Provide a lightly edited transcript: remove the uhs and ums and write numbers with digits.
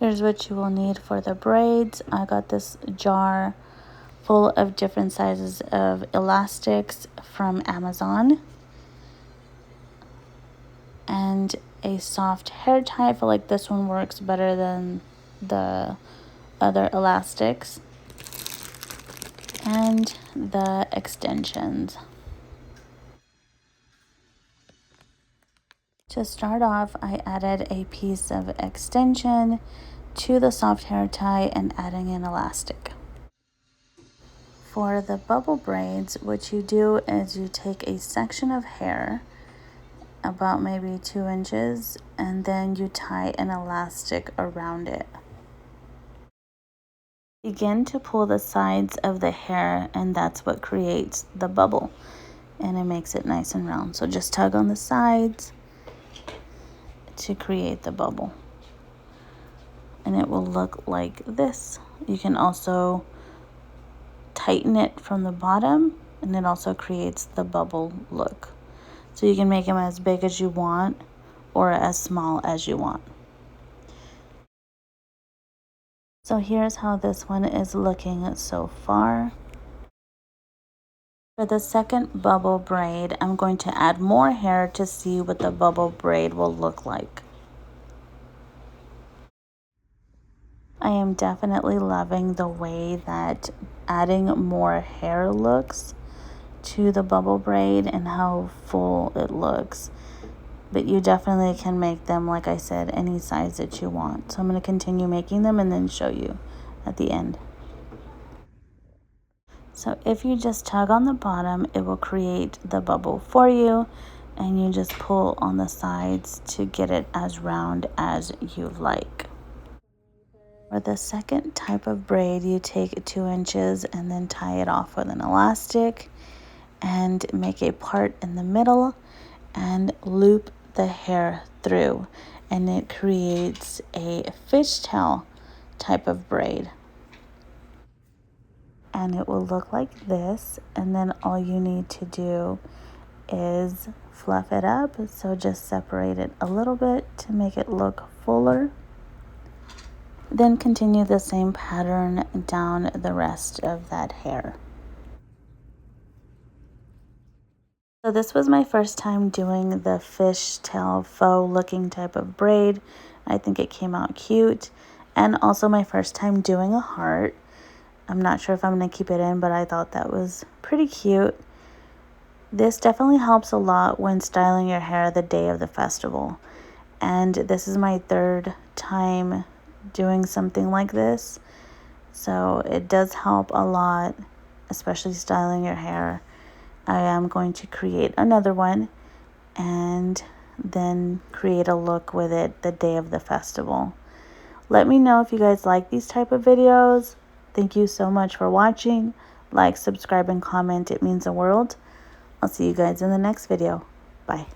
Here's what you will need for the braids. I got this jar full of different sizes of elastics from Amazon. And a soft hair tie. I feel like this one works better than the other elastics. And the extensions. To start off, I added a piece of extension to the soft hair tie and adding an elastic. For the bubble braids, what you do is you take a section of hair, about maybe 2 inches, and then you tie an elastic around it. Begin to pull the sides of the hair, and that's what creates the bubble, and it makes it nice and round. So just tug on the sides to create the bubble, and it will look like this. You can also tighten it from the bottom, and it also creates the bubble look. So you can make them as big as you want or as small as you want. So here's how this one is looking so far. For the second bubble braid, I'm going to add more hair to see what the bubble braid will look like. I am definitely loving the way that adding more hair looks to the bubble braid and how full it looks. But you definitely can make them, like I said, any size that you want. So I'm going to continue making them and then show you at the end. So if you just tug on the bottom, it will create the bubble for you, and you just pull on the sides to get it as round as you like. For the second type of braid, you take 2 inches and then tie it off with an elastic and make a part in the middle and loop the hair through, and it creates a fishtail type of braid. And it will look like this, and then all you need to do is fluff it up. So just separate it a little bit to make it look fuller. Then continue the same pattern down the rest of that hair. So this was my first time doing the fishtail faux looking type of braid. I think it came out cute, and also my first time doing a heart. I'm not sure if I'm going to keep it in, but I thought that was pretty cute. This definitely helps a lot when styling your hair the day of the festival. And this is my third time doing something like this. So it does help a lot, especially styling your hair. I am going to create another one and then create a look with it the day of the festival. Let me know if you guys like these type of videos. Thank you so much for watching. Like, subscribe, and comment. It means the world. I'll see you guys in the next video. Bye.